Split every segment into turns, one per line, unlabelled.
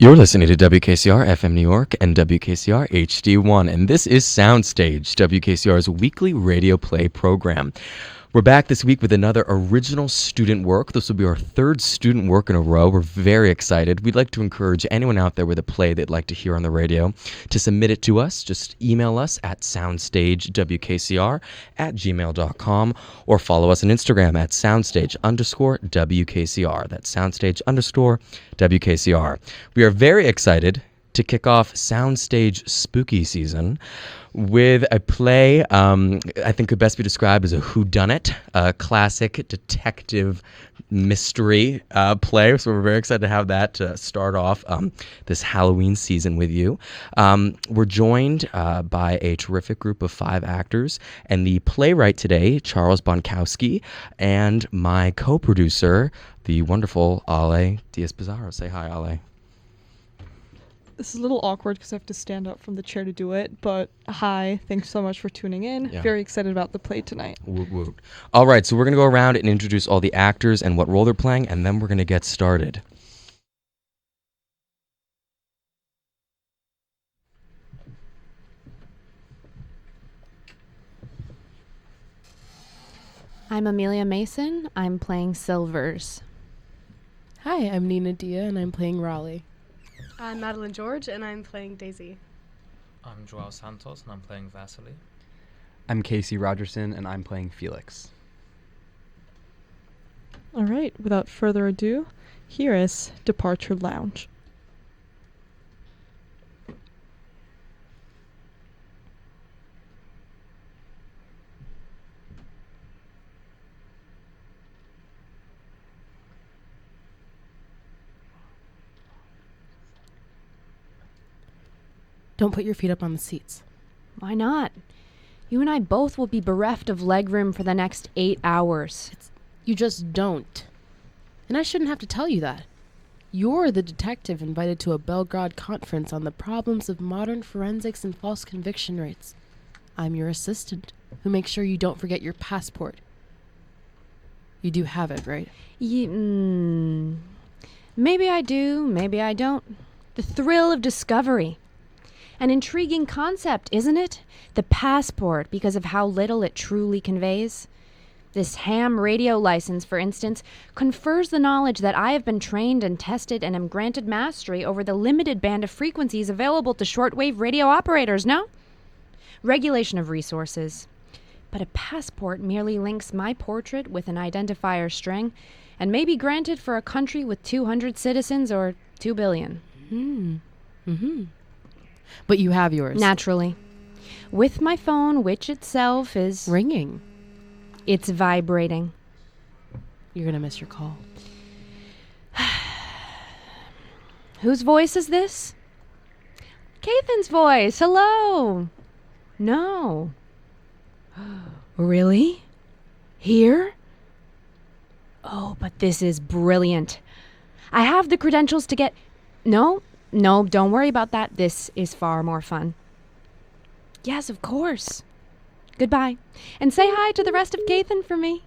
You're listening to WKCR FM New York and WKCR HD1, and this is SoundStage, WKCR's weekly radio play program. We're back this week with another original student work. This will be our third student work in a row. We're very excited. We'd like to encourage anyone out there with a play they'd like to hear on the radio to submit it to us. Just email us at soundstagewkcr@gmail.com or follow us on Instagram at soundstage_WKCR. That's soundstage_WKCR. We are very excited to kick off Soundstage Spooky Season with a play I think could best be described as a whodunit, a classic detective mystery play. So we're very excited to have that to start off this Halloween season with you. We're joined by a terrific group of 5 actors, and the playwright today, Charles Bonkowski, and my co-producer, the wonderful Ale Diaz-Pizarro. Say hi, Ale.
This is a little awkward because I have to stand up from the chair to do it, but hi, thanks so much for tuning in.
Yeah.
Very excited about the play tonight.
Woot woot. All right, so we're going to go around and introduce all the actors and what role they're playing, and then we're going to get started.
I'm Amelia Mason. I'm playing Silvers.
Hi, I'm Nina Dia, and I'm playing Raleigh.
I'm Madeline George, and I'm playing Daisy.
I'm Joao Santos, and I'm playing Vasily.
I'm Casey Rogerson, and I'm playing Felix.
All right, without further ado, here is Departure Lounge.
Don't put your feet up on the seats.
Why not? You and I both will be bereft of legroom for the next 8 hours.
You just don't. And I shouldn't have to tell you that. You're the detective invited to a Belgrade conference on the problems of modern forensics and false conviction rates. I'm your assistant, who makes sure you don't forget your passport. You do have it, right?
Maybe I do, maybe I don't. The thrill of discovery. An intriguing concept, isn't it? The passport, because of how little it truly conveys. This ham radio license, for instance, confers the knowledge that I have been trained and tested and am granted mastery over the limited band of frequencies available to shortwave radio operators, no? Regulation of resources. But a passport merely links my portrait with an identifier string and may be granted for a country with 200 citizens or 2 billion.
But you have yours.
Naturally. With my phone, which itself is...
Ringing.
It's vibrating.
You're gonna miss your call.
Whose voice is this? Cathan's voice. Hello. No. Really? Here? Oh, but this is brilliant. I have the credentials to get... No, don't worry about that. This is far more fun. Yes, of course. Goodbye. And say hi to the rest of Cathan for me.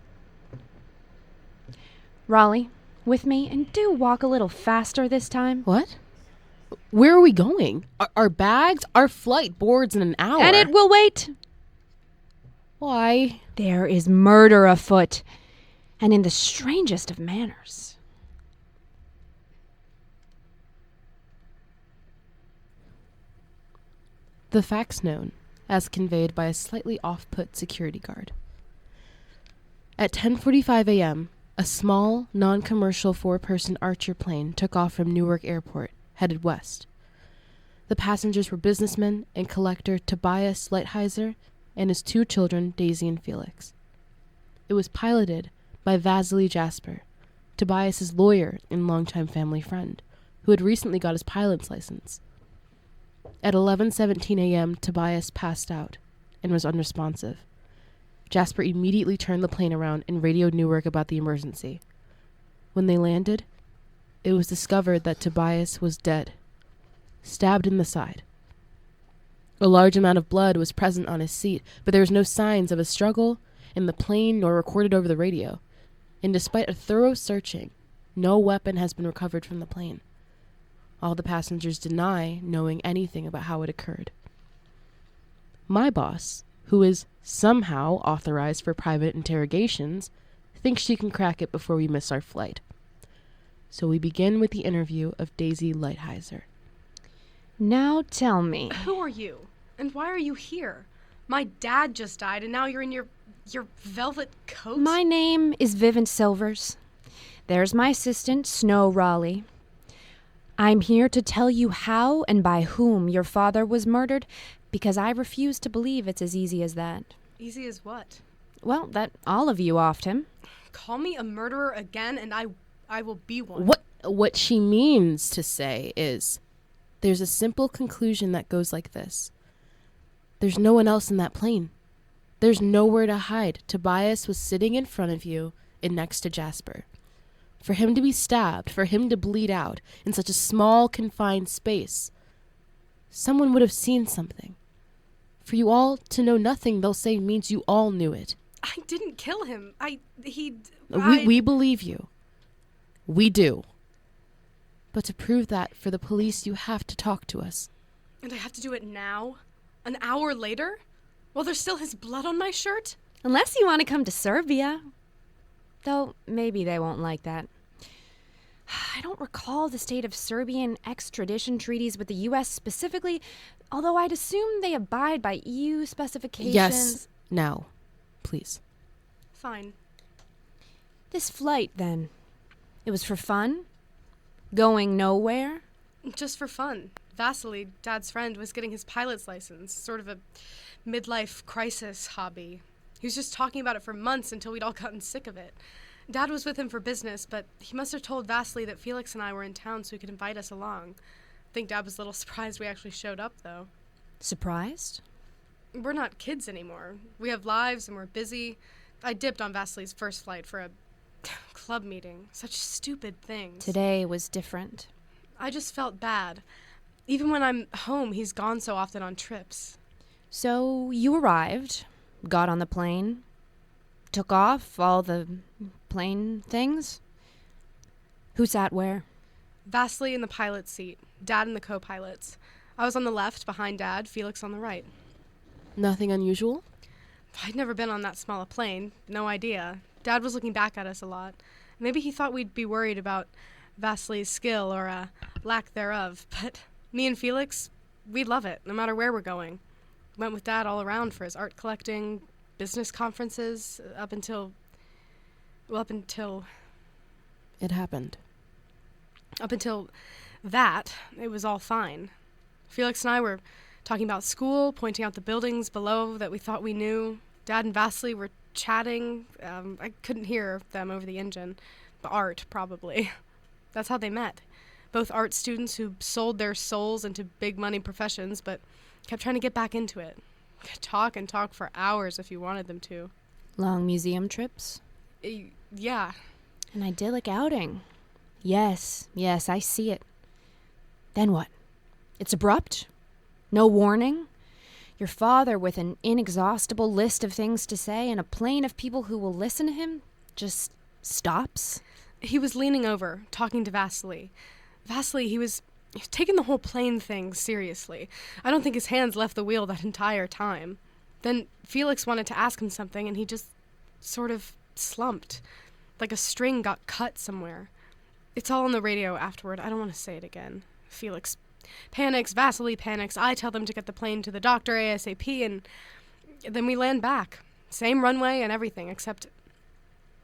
Raleigh, with me, and do walk a little faster this time.
What? Where are we going? Our bags? Our flight boards in an hour.
And it will wait.
Why?
There is murder afoot, and in the strangest of manners.
The facts known, as conveyed by a slightly off-put security guard. At 10:45 a.m., a small, non-commercial 4-person Archer plane took off from Newark Airport, headed west. The passengers were businessman and collector Tobias Lighthizer and his 2 children, Daisy and Felix. It was piloted by Vasily Jasper, Tobias's lawyer and longtime family friend, who had recently got his pilot's license. At 11:17 a.m., Tobias passed out and was unresponsive. Jasper immediately turned the plane around and radioed Newark about the emergency. When they landed, it was discovered that Tobias was dead, stabbed in the side. A large amount of blood was present on his seat, but there was no signs of a struggle in the plane nor recorded over the radio. And despite a thorough searching, no weapon has been recovered from the plane. All the passengers deny knowing anything about how it occurred. My boss, who is somehow authorized for private interrogations, thinks she can crack it before we miss our flight. So we begin with the interview of Daisy Lighthizer.
Now tell me.
Who are you? And why are you here? My dad just died, and now you're in your velvet coat?
My name is Vivint Silvers. There's my assistant, Snow Raleigh. I'm here to tell you how and by whom your father was murdered, because I refuse to believe it's as easy as that.
Easy as what?
Well, that all of you offed him.
Call me a murderer again, and I will be one.
What she means to say is, there's a simple conclusion that goes like this. There's no one else in that plane. There's nowhere to hide. Tobias was sitting in front of you and next to Jasper. For him to be stabbed, for him to bleed out in such a small, confined space, someone would have seen something. For you all to know nothing, they'll say, means you all knew it.
I didn't kill him.
We believe you. We do. But to prove that for the police, you have to talk to us.
And I have to do it now? An hour later? While there's still his blood on my shirt?
Unless you want to come to Serbia. Though maybe they won't like that. I don't recall the state of Serbian extradition treaties with the U.S. specifically, although I'd assume they abide by EU specifications.
Yes, now, please.
Fine.
This flight, then, it was for fun? Going nowhere?
Just for fun. Vasily, Dad's friend, was getting his pilot's license, sort of a midlife crisis hobby. He was just talking about it for months until we'd all gotten sick of it. Dad was with him for business, but he must have told Vasily that Felix and I were in town so he could invite us along. I think Dad was a little surprised we actually showed up, though.
Surprised?
We're not kids anymore. We have lives and we're busy. I dipped on Vasily's first flight for a club meeting. Such stupid things.
Today was different.
I just felt bad. Even when I'm home, he's gone so often on trips.
So you arrived, got on the plane, took off all the plane things? Who sat where?
Vasily in the pilot's seat, Dad in the co-pilot's. I was on the left, behind Dad, Felix on the right.
Nothing unusual?
I'd never been on that small a plane. No idea. Dad was looking back at us a lot. Maybe he thought we'd be worried about Vasily's skill or lack thereof, but me and Felix, we love it, no matter where we're going. Went with Dad all around for his art collecting, business conferences, up until...
It happened.
Up until that, it was all fine. Felix and I were talking about school, pointing out the buildings below that we thought we knew. Dad and Vasily were chatting. I couldn't hear them over the engine. Art, probably. That's how they met. Both art students who sold their souls into big money professions, but kept trying to get back into it. Could talk and talk for hours if you wanted them to.
Long museum trips?
Yeah.
An idyllic outing. Yes, I see it. Then what? It's abrupt? No warning? Your father with an inexhaustible list of things to say and a plane of people who will listen to him just stops?
He was leaning over, talking to Vasily. Vasily, he was taking the whole plane thing seriously. I don't think his hands left the wheel that entire time. Then Felix wanted to ask him something, and he just sort of slumped, like a string got cut somewhere. It's all on the radio afterward. I don't want to say it again. Felix panics, Vasily panics. I tell them to get the plane to the doctor ASAP, and then we land back. Same runway and everything, except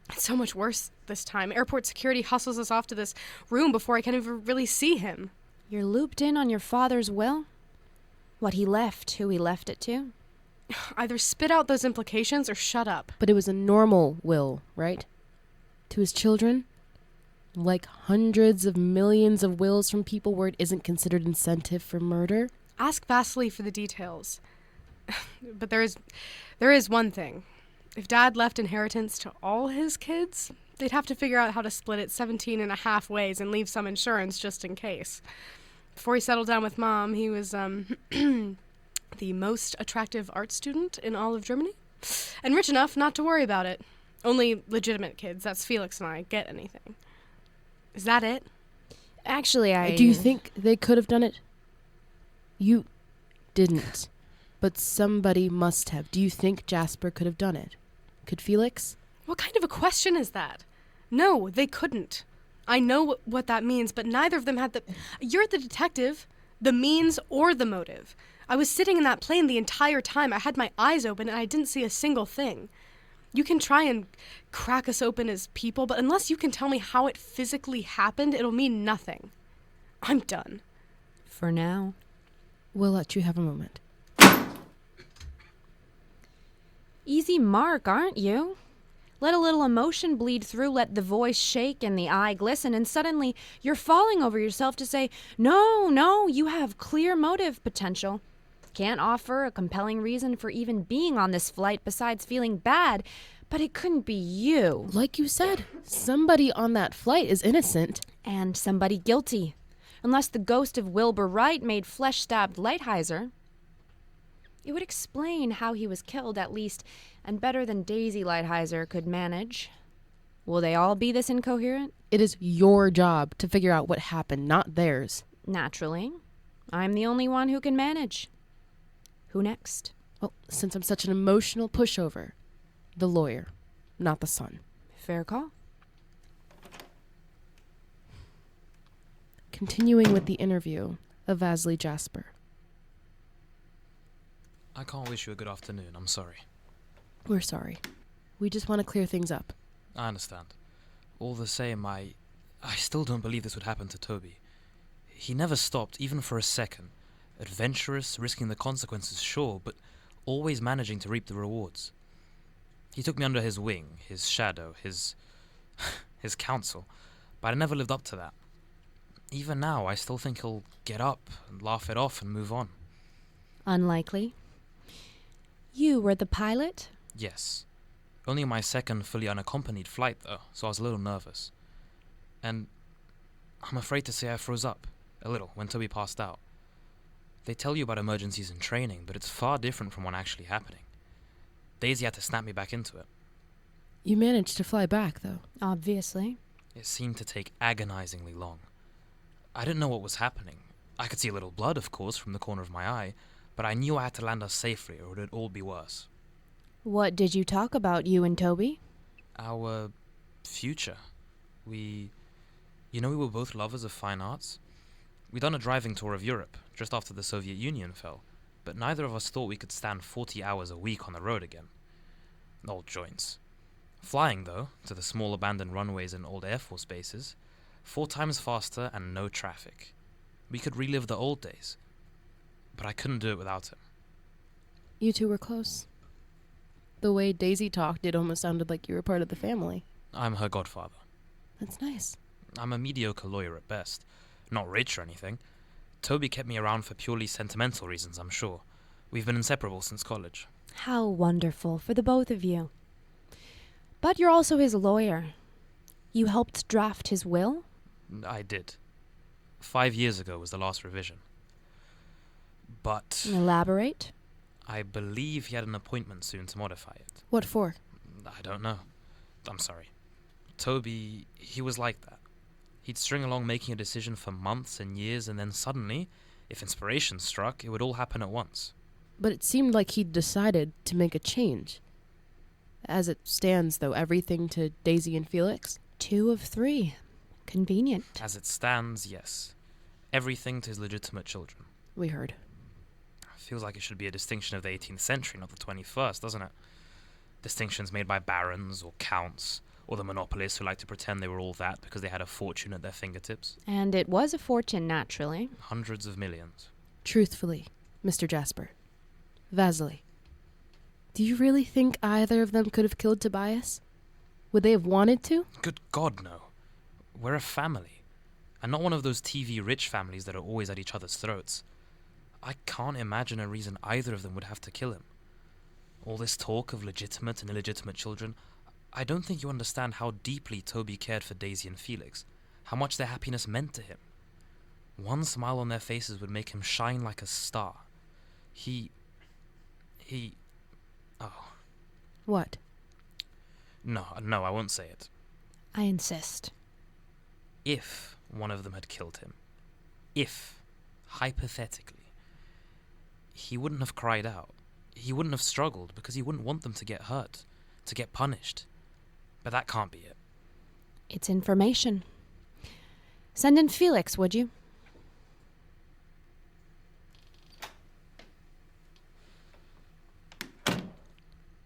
it's so much worse this time. Airport security hustles us off to this room before I can even really see him.
You're looped in on your father's will? What he left, who he left it to?
Either spit out those implications or shut up.
But it was a normal will, right? To his children? Like hundreds of millions of wills from people where it isn't considered incentive for murder?
Ask Vasily for the details. But there is one thing. If Dad left inheritance to all his kids, they'd have to figure out how to split it 17 and a half ways and leave some insurance just in case. Before he settled down with Mom, he was the most attractive art student in all of Germany, and rich enough not to worry about it. Only legitimate kids, that's Felix and I, get anything. Is that it?
Actually,
Do you think they could have done it? You didn't. But somebody must have. Do you think Jasper could have done it? Could Felix?
What kind of a question is that? No, they couldn't. I know what that means, but neither of them had the... You're the detective. The means or the motive. I was sitting in that plane the entire time. I had my eyes open and I didn't see a single thing. You can try and crack us open as people, but unless you can tell me how it physically happened, it'll mean nothing. I'm done.
For now.
We'll let you have a moment.
Easy mark, aren't you? Let a little emotion bleed through, let the voice shake and the eye glisten, and suddenly you're falling over yourself to say, no, you have clear motive potential. Can't offer a compelling reason for even being on this flight besides feeling bad, but it couldn't be you.
Like you said, somebody on that flight is innocent.
And somebody guilty. Unless the ghost of Wilbur Wright made flesh-stabbed Lighthizer. It would explain how he was killed, at least, and better than Daisy Lighthizer could manage. Will they all be this incoherent?
It is your job to figure out what happened, not theirs.
Naturally. I'm the only one who can manage. Who next?
Well, since I'm such an emotional pushover, the lawyer, not the son.
Fair call.
Continuing with the interview of Vasily Jasper.
I can't wish you a good afternoon, I'm sorry.
We're sorry. We just want to clear things up.
I understand. All the same, I still don't believe this would happen to Toby. He never stopped, even for a second. Adventurous, risking the consequences, sure, but always managing to reap the rewards. He took me under his wing, his shadow, his counsel, but I never lived up to that. Even now, I still think he'll get up and laugh it off and move on.
Unlikely. You were the pilot?
Yes. Only my second fully unaccompanied flight, though, so I was a little nervous. And I'm afraid to say I froze up, a little, when Toby passed out. They tell you about emergencies in training, but it's far different from one actually happening. Daisy had to snap me back into it.
You managed to fly back, though.
Obviously.
It seemed to take agonizingly long. I didn't know what was happening. I could see a little blood, of course, from the corner of my eye, but I knew I had to land us safely or it would all be worse.
What did you talk about, you and Toby?
Our future. We were both lovers of fine arts. We'd done a driving tour of Europe, just after the Soviet Union fell, but neither of us thought we could stand 40 hours a week on the road again. Old joints. Flying, though, to the small abandoned runways and old Air Force bases, 4 times faster and no traffic. We could relive the old days. But I couldn't do it without him.
You two were close. The way Daisy talked, it almost sounded like you were part of the family.
I'm her godfather.
That's nice.
I'm a mediocre lawyer at best. Not rich or anything. Toby kept me around for purely sentimental reasons, I'm sure. We've been inseparable since college.
How wonderful for the both of you. But you're also his lawyer. You helped draft his will?
I did. 5 years ago was the last revision. But
Elaborate?
I believe he had an appointment soon to modify it.
What for?
I don't know. I'm sorry. Toby, he was like that. He'd string along making a decision for months and years, and then suddenly, if inspiration struck, it would all happen at once.
But it seemed like he'd decided to make a change. As it stands, though, everything to Daisy and Felix?
2 of 3. Convenient.
As it stands, yes. Everything to his legitimate children.
We heard.
Feels like it should be a distinction of the 18th century, not the 21st, doesn't it? Distinctions made by barons or counts, or the monopolists who like to pretend they were all that because they had a fortune at their fingertips.
And it was a fortune, naturally.
Hundreds of millions.
Truthfully, Mr. Jasper. Vasily. Do you really think either of them could have killed Tobias? Would they have wanted to?
Good God, no. We're a family. And not one of those TV rich families that are always at each other's throats. I can't imagine a reason either of them would have to kill him. All this talk of legitimate and illegitimate children, I don't think you understand how deeply Toby cared for Daisy and Felix, how much their happiness meant to him. One smile on their faces would make him shine like a star. Oh.
What?
No, I won't say it.
I insist.
If one of them had killed him. If, hypothetically, he wouldn't have cried out. He wouldn't have struggled because he wouldn't want them to get hurt, to get punished. But that can't be it.
It's information. Send in Felix, would you?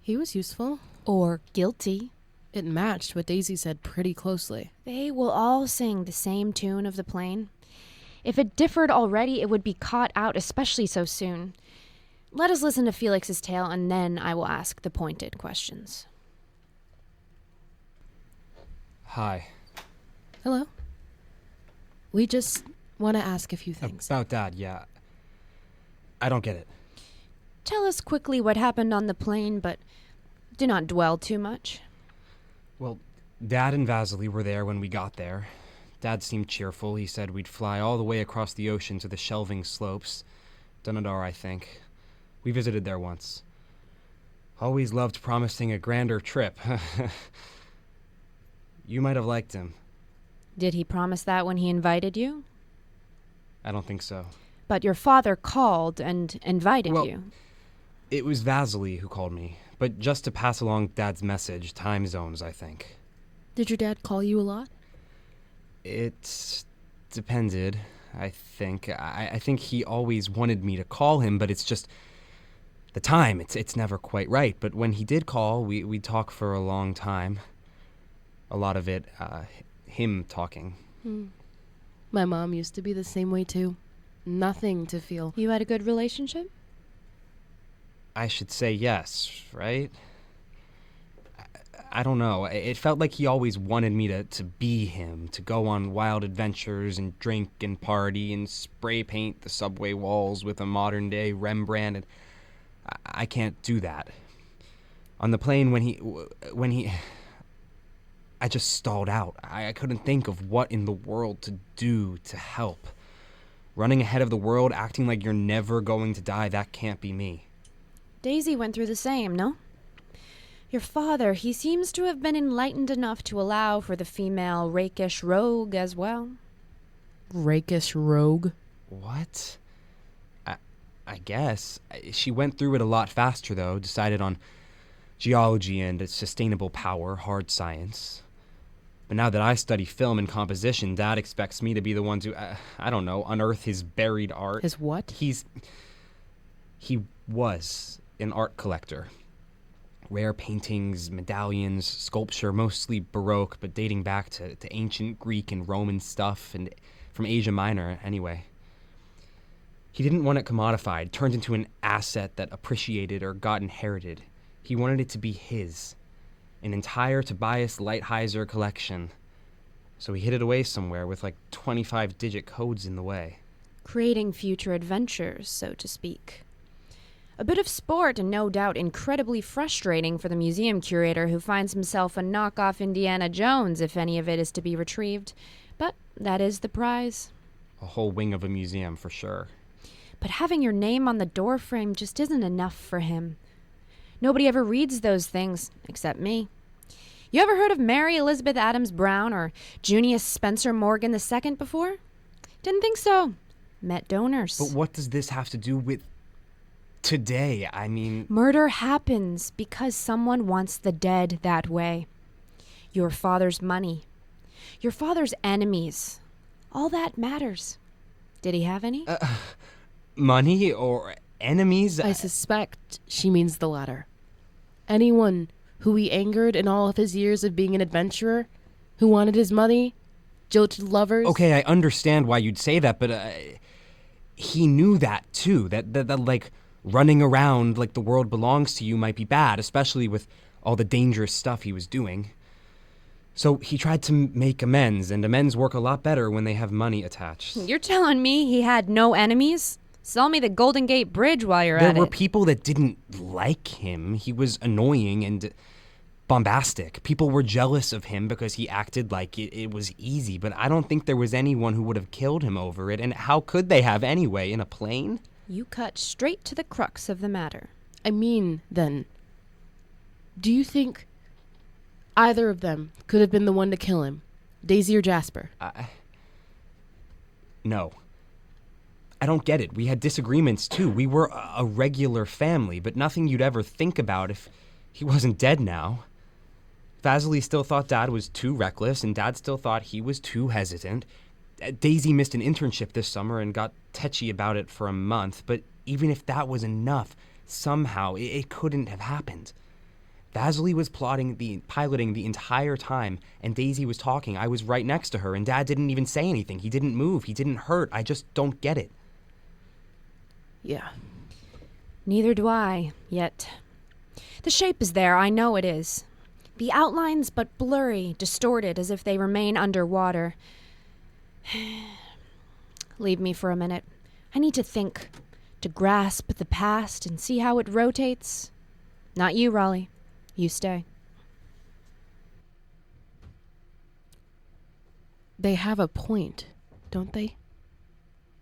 He was useful.
Or guilty.
It matched what Daisy said pretty closely.
They will all sing the same tune of the plane. If it differed already, it would be caught out, especially so soon. Let us listen to Felix's tale, and then I will ask the pointed questions.
Hi.
Hello? We just want to ask a few things.
About Dad, yeah. I don't get it.
Tell us quickly what happened on the plane, but do not dwell too much.
Well, Dad and Vasily were there when we got there. Dad seemed cheerful. He said we'd fly all the way across the ocean to the shelving slopes. Dunedar, I think. We visited there once. Always loved promising a grander trip. You might have liked him.
Did he promise that when he invited you?
I don't think so.
But your father called and invited you.
It was Vasily who called me, but just to pass along Dad's message, time zones, I think.
Did your dad call you a lot?
It depended, I think. I think he always wanted me to call him, but it's just the time. It's never quite right. But when he did call, we'd talk for a long time. A lot of it, him talking.
My mom used to be the same way too. Nothing to feel.
You had a good relationship?
I should say yes, right? I don't know. It felt like he always wanted me to be him, to go on wild adventures and drink and party and spray paint the subway walls with a modern-day Rembrandt. And I can't do that. On the plane, when he... I just stalled out. I couldn't think of what in the world to do to help. Running ahead of the world, acting like you're never going to die, that can't be me.
Daisy went through the same, no? Your father, he seems to have been enlightened enough to allow for the female rakish rogue as well.
Rakish rogue?
What? I guess. She went through it a lot faster, though. Decided on geology and sustainable power, hard science. But now that I study film and composition, Dad expects me to be the one to, I don't know, unearth his buried art.
His what?
He was an art collector. Rare paintings, medallions, sculpture, mostly Baroque, but dating back to ancient Greek and Roman stuff, and from Asia Minor, anyway. He didn't want it commodified, turned into an asset that appreciated or got inherited. He wanted it to be his. An entire Tobias Lighthizer collection. So he hid it away somewhere with like 25-digit codes in the way.
Creating future adventures, so to speak. A bit of sport and no doubt incredibly frustrating for the museum curator who finds himself a knockoff Indiana Jones if any of it is to be retrieved. But that is the prize.
A whole wing of a museum for sure.
But having your name on the doorframe just isn't enough for him. Nobody ever reads those things, except me. You ever heard of Mary Elizabeth Adams Brown or Junius Spencer Morgan II before? Didn't think so. Met donors.
But what does this have to do with today? I mean...
Murder happens because someone wants the dead that way. Your father's money. Your father's enemies. All that matters. Did he have any?
Money or enemies?
I suspect she means the latter. Anyone who he angered in all of his years of being an adventurer, who wanted his money, jilted lovers.
Okay, I understand why you'd say that, but he knew that too. That like running around like the world belongs to you might be bad, especially with all the dangerous stuff he was doing. So he tried to make amends, and amends work a lot better when they have money attached.
You're telling me he had no enemies? Sell me the Golden Gate Bridge while you're at it.
There were people that didn't like him. He was annoying and bombastic. People were jealous of him because he acted like it was easy, but I don't think there was anyone who would have killed him over it, and how could they have anyway, in a plane?
You cut straight to the crux of the matter.
I mean, then, do you think either of them could have been the one to kill him? Daisy or Jasper?
No. I don't get it. We had disagreements, too. We were a regular family, but nothing you'd ever think about if he wasn't dead now. Vasily still thought Dad was too reckless, and Dad still thought he was too hesitant. Daisy missed an internship this summer and got tetchy about it for a month, but even if that was enough, somehow it couldn't have happened. Vasily was piloting the entire time, and Daisy was talking. I was right next to her, and Dad didn't even say anything. He didn't move. He didn't hurt. I just don't get it.
Yeah.
Neither do I, yet. The shape is there, I know it is. The outlines but blurry, distorted as if they remain underwater. Leave me for a minute. I need to think, to grasp the past and see how it rotates. Not you, Raleigh. You stay.
They have a point, don't they?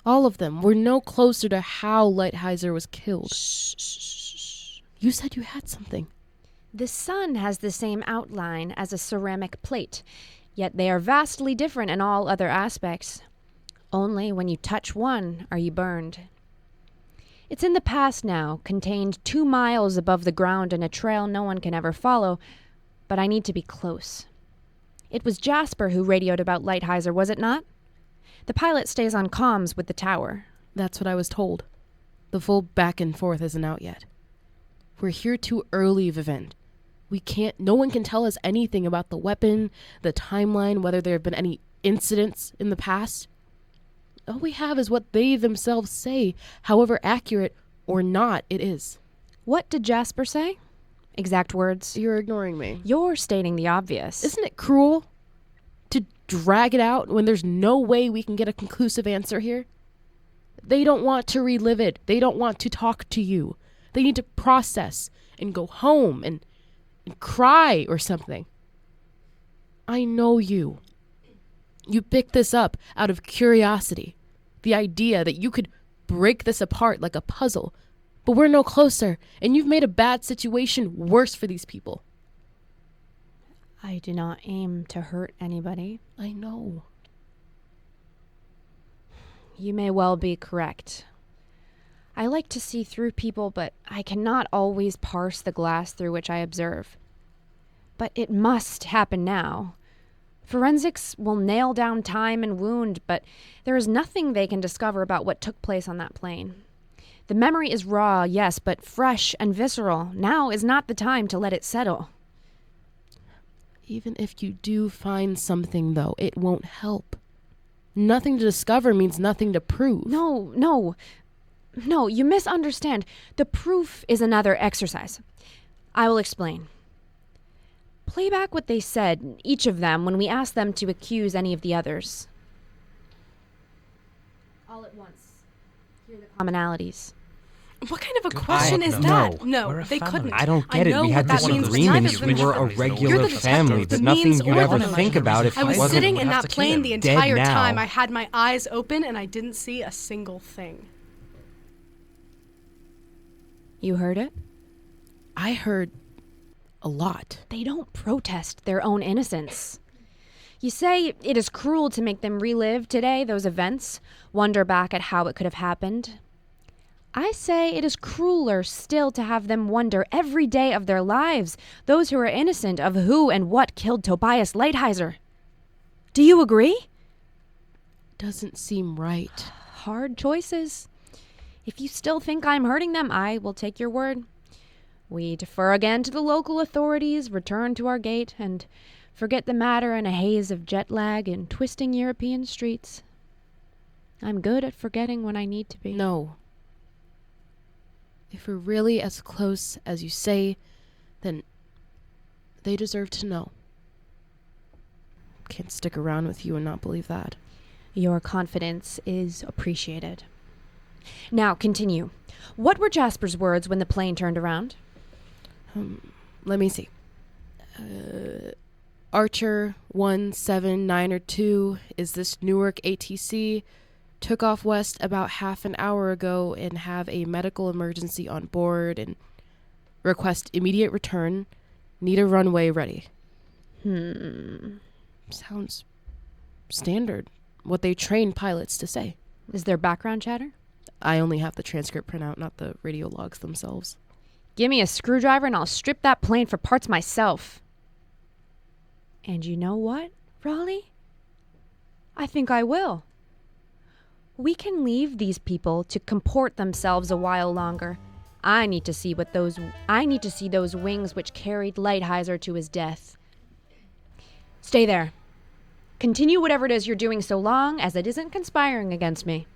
All of them. We're no closer to how Lighthizer was killed. Shh. You said you had something.
The sun has the same outline as a ceramic plate, yet they are vastly different in all other aspects. Only when you touch one are you burned. It's in the past now, contained 2 miles above the ground in a trail no one can ever follow, but I need to be close. It was Jasper who radioed about Lighthizer, was it not? The pilot stays on comms with the tower.
That's what I was told. The full back and forth isn't out yet. We're here too early of event. No one can tell us anything about the weapon, the timeline, whether there have been any incidents in the past. All we have is what they themselves say, however accurate or not it is.
What did Jasper say? Exact words.
You're ignoring me.
You're stating the obvious.
Isn't it cruel to drag it out when there's no way we can get a conclusive answer here? They don't want to relive it. They don't want to talk to you. They need to process and go home and cry or something. I know you. You picked this up out of curiosity. The idea that you could break this apart like a puzzle. But we're no closer, and you've made a bad situation worse for these people.
I do not aim to hurt anybody.
I know.
You may well be correct. I like to see through people, but I cannot always parse the glass through which I observe. But it must happen now. Forensics will nail down time and wound, but there is nothing they can discover about what took place on that plane. The memory is raw, yes, but fresh and visceral. Now is not the time to let it settle.
Even if you do find something, though, it won't help. Nothing to discover means nothing to prove.
No, you misunderstand. The proof is another exercise. I will explain. Play back what they said, each of them, when we asked them to accuse any of the others. All at once. Hear the commonalities.
What kind of a question is that? No,
We're a
they
family.
couldn't.
I don't get
I
it.
know
We had
what that means.
disagreements.
Neither
We
of them
were
are
a
You're
regular
the detective.
family,
The
but nothing
means
you'd
or
ever
the
think about if
I
it
was
wasn't
sitting in
have
that
to kill
plane
him.
the
Dead
entire
now.
time. I had my eyes open and I didn't see a single thing.
You heard it?
I heard a lot.
They don't protest their own innocence. You say it is cruel to make them relive today those events, wonder back at how it could have happened. I say it is crueler still to have them wonder every day of their lives, those who are innocent of who and what killed Tobias Lighthizer. Do you agree?
Doesn't seem right.
Hard choices. If you still think I'm hurting them, I will take your word. We defer again to the local authorities, return to our gate, and forget the matter in a haze of jet lag and twisting European streets. I'm good at forgetting when I need to be.
No. If we're really as close as you say, then they deserve to know. Can't stick around with you and not believe that.
Your confidence is appreciated. Now, continue. What were Jasper's words when the plane turned around?
Let me see. Archer 179 is this Newark ATC. Took off west about half an hour ago and have a medical emergency on board and request immediate return. Need a runway ready. Sounds standard. what they train pilots to say.
Is there background chatter?
I only have the transcript printout, not the radio logs themselves.
Give me a screwdriver and I'll strip that plane for parts myself. And you know what, Raleigh? I think I will. We can leave these people to comport themselves a while longer. I need to see those wings which carried Lighthizer to his death. Stay there. Continue whatever it is you're doing so long as it isn't conspiring against me.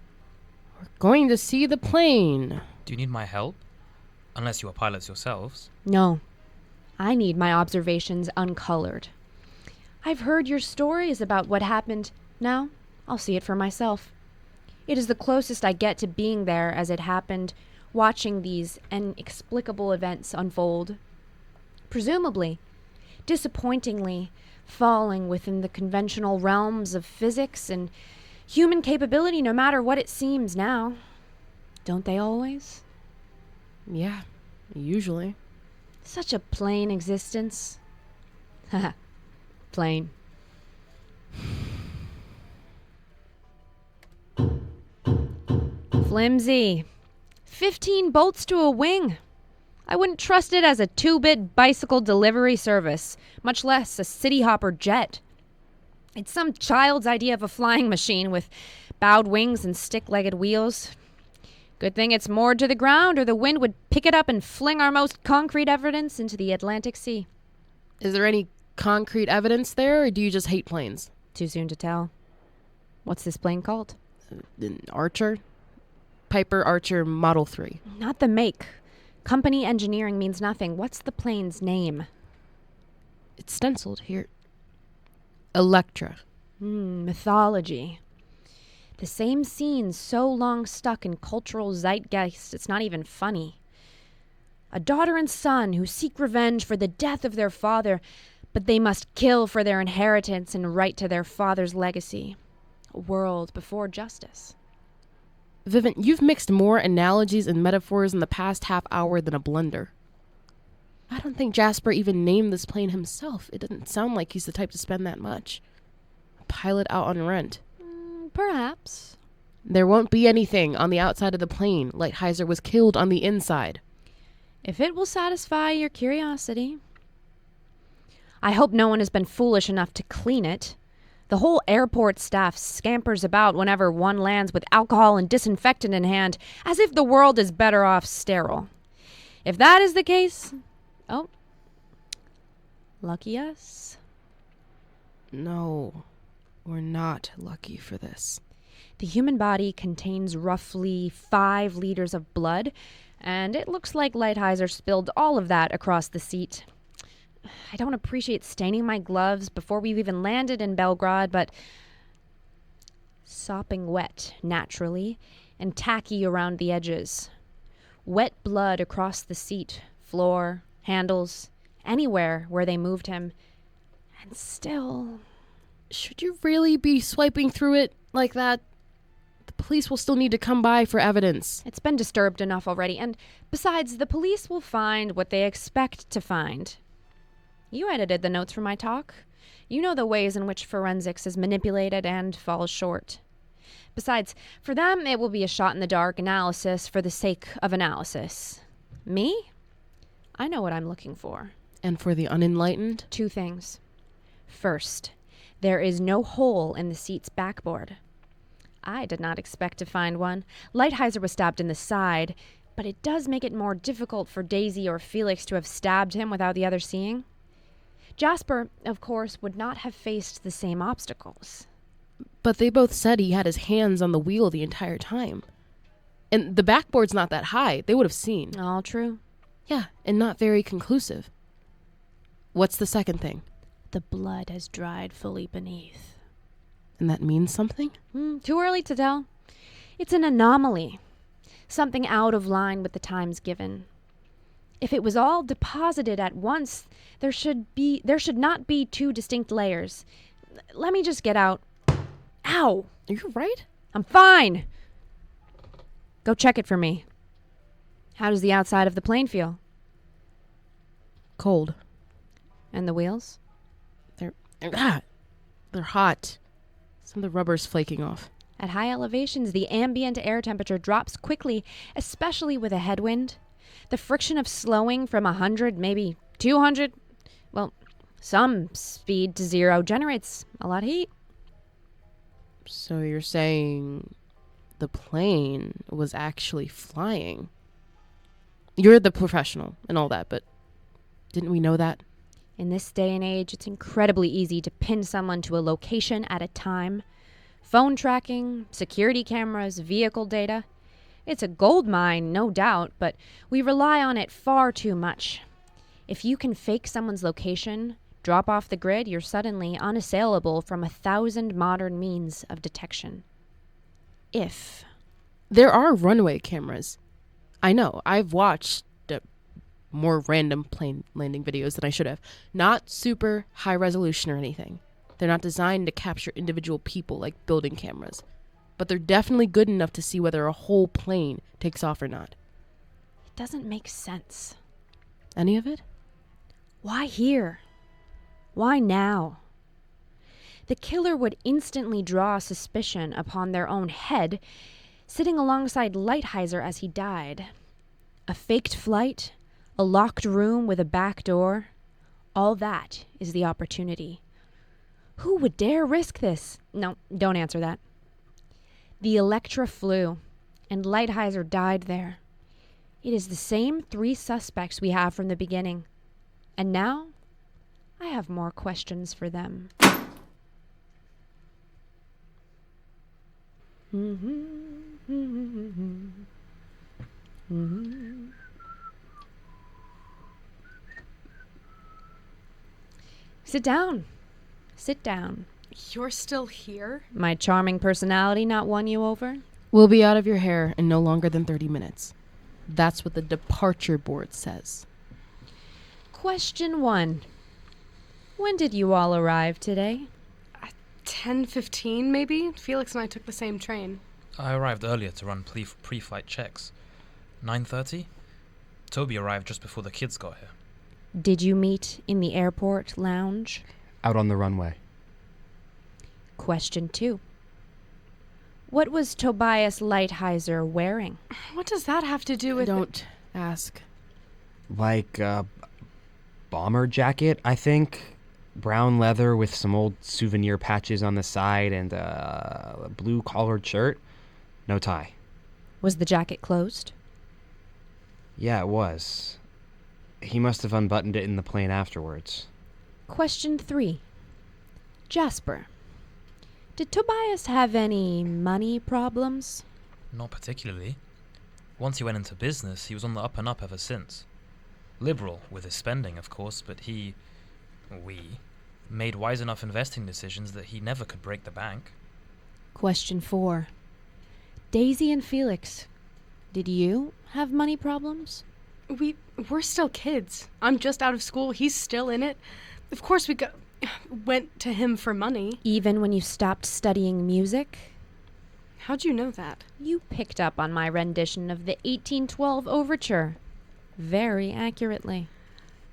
We're going to see the plane.
Do you need my help? Unless you are pilots yourselves.
No. I need my observations uncolored. I've heard your stories about what happened. Now, I'll see it for myself. It is the closest I get to being there as it happened, watching these inexplicable events unfold. Presumably, disappointingly, falling within the conventional realms of physics and human capability no matter what it seems now. Don't they always?
Yeah, usually.
Such a plain existence. Haha, plain. Flimsy. 15 bolts to a wing. I wouldn't trust it as a 2-bit bicycle delivery service, much less a city hopper jet. It's some child's idea of a flying machine with bowed wings and stick-legged wheels. Good thing it's moored to the ground, or the wind would pick it up and fling our most concrete evidence into the Atlantic Sea.
Is there any concrete evidence there, or do you just hate planes?
Too soon to tell. What's this plane called?
An Archer? Piper Archer Model 3.
Not the make. Company engineering means nothing. What's the plane's name?
It's stenciled here. Electra.
Mythology. The same scenes so long stuck in cultural zeitgeist, it's not even funny. A daughter and son who seek revenge for the death of their father, but they must kill for their inheritance and right to their father's legacy. A world before justice.
Vivint, you've mixed more analogies and metaphors in the past half hour than a blender. I don't think Jasper even named this plane himself. It doesn't sound like he's the type to spend that much. A pilot out on rent.
Perhaps.
There won't be anything on the outside of the plane. Lighthizer was killed on the inside.
If it will satisfy your curiosity. I hope no one has been foolish enough to clean it. The whole airport staff scampers about whenever one lands with alcohol and disinfectant in hand, as if the world is better off sterile. If that is the case, oh, lucky us.
No, we're not lucky for this.
The human body contains roughly 5 liters of blood, and it looks like Lighthizer spilled all of that across the seat. I don't appreciate staining my gloves before we've even landed in Belgrade, but sopping wet, naturally, and tacky around the edges. Wet blood across the seat, floor, handles, anywhere where they moved him. And still...
Should you really be swiping through it like that? The police will still need to come by for evidence.
It's been disturbed enough already, and besides, the police will find what they expect to find. You edited the notes for my talk. You know the ways in which forensics is manipulated and falls short. Besides, for them, it will be a shot-in-the-dark analysis for the sake of analysis. Me? I know what I'm looking for.
And for the unenlightened?
2 things. First, there is no hole in the seat's backboard. I did not expect to find one. Lighthizer was stabbed in the side, but it does make it more difficult for Daisy or Felix to have stabbed him without the other seeing. Jasper, of course, would not have faced the same obstacles.
But they both said he had his hands on the wheel the entire time. And the backboard's not that high. They would have seen.
All true.
Yeah, and not very conclusive. What's the second thing?
The blood has dried fully beneath.
And that means something?
Too early to tell. It's an anomaly. Something out of line with the times given. If it was all deposited at once, there should not be 2 distinct layers. Let me just get out. Ow!
Are you right?
I'm fine! Go check it for me. How does the outside of the plane feel?
Cold.
And the wheels?
They're hot. Some of the rubber's flaking off.
At high elevations, the ambient air temperature drops quickly, especially with a headwind. The friction of slowing from 100, maybe 200, well, some speed to zero generates a lot of heat.
So you're saying the plane was actually flying? You're the professional and all that, but didn't we know that?
In this day and age, it's incredibly easy to pin someone to a location at a time. Phone tracking, security cameras, vehicle data. It's a gold mine, no doubt, but we rely on it far too much. If you can fake someone's location, drop off the grid, you're suddenly unassailable from 1,000 modern means of detection. If.
There are runway cameras. I know. I've watched more random plane landing videos than I should have. Not super high resolution or anything. They're not designed to capture individual people like building cameras. But they're definitely good enough to see whether a whole plane takes off or not.
It doesn't make sense.
Any of it?
Why here? Why now? The killer would instantly draw suspicion upon their own head, sitting alongside Lighthizer as he died. A faked flight, a locked room with a back door, all that is the opportunity. Who would dare risk this? No, don't answer that. The Electra flew, and Lighthizer died there. It is the same 3 suspects we have from the beginning. And now, I have more questions for them. Sit down. Sit down.
You're still here?
My charming personality not won you over?
We'll be out of your hair in no longer than 30 minutes. That's what the departure board says.
Question 1. When did you all arrive today?
10:15 maybe? Felix and I took the same train.
I arrived earlier to run pre-flight checks. 9:30? Toby arrived just before the kids got here.
Did you meet in the airport lounge?
Out on the runway.
Question 2. What was Tobias Lighthizer wearing?
What does that have to do with
Don't ask.
Like a bomber jacket, I think. Brown leather with some old souvenir patches on the side and a blue collared shirt. No tie.
Was the jacket closed?
Yeah, it was. He must have unbuttoned it in the plane afterwards.
Question 3. Jasper. Did Tobias have any money problems?
Not particularly. Once he went into business, he was on the up and up ever since. Liberal with his spending, of course, but we made wise enough investing decisions that he never could break the bank.
Question 4. Daisy and Felix. Did you have money problems?
We're still kids. I'm just out of school. He's still in it. Of course we went to him for money.
Even when you stopped studying music?
How'd you know that?
You picked up on my rendition of the 1812 overture. Very accurately.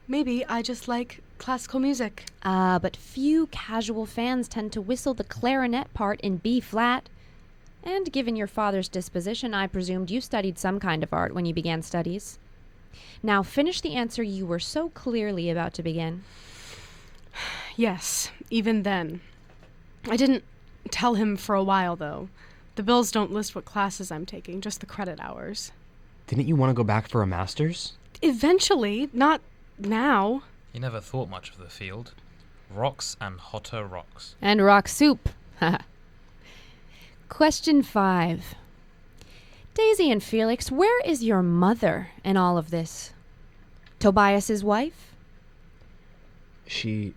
Maybe I just like classical music.
But few casual fans tend to whistle the clarinet part in B flat. And given your father's disposition, I presumed you studied some kind of art when you began studies. Now finish the answer you were so clearly about to begin.
Yes, even then. I didn't tell him for a while, though. The bills don't list what classes I'm taking, just the credit hours.
Didn't you want to go back for a master's?
Eventually, not now.
He never thought much of the field. Rocks and hotter rocks.
And rock soup. Question 5. Daisy and Felix, where is your mother in all of this? Tobias's wife?
She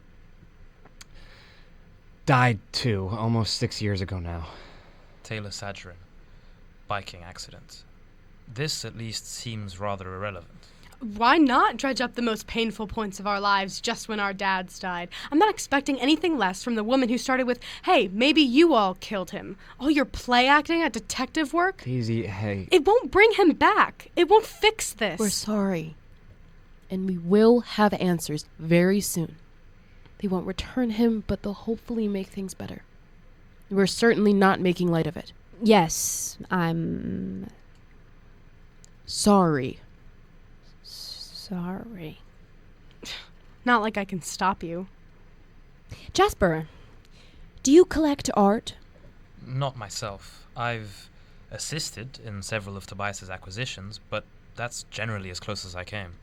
died too, almost 6 years ago now.
Taylor Sadgerin. Biking accident. This, at least, seems rather irrelevant.
Why not dredge up the most painful points of our lives just when our dads died? I'm not expecting anything less from the woman who started with, hey, maybe you all killed him. All your play acting at detective work?
Daisy, hey.
It won't bring him back. It won't fix this.
We're sorry. And we will have answers very soon. They won't return him, but they'll hopefully make things better. We're certainly not making light of it.
Yes, I'm
Sorry.
sorry.
Not like I can stop you.
Jasper, do you collect art?
Not myself. I've assisted in several of Tobias's acquisitions, but that's generally as close as I came.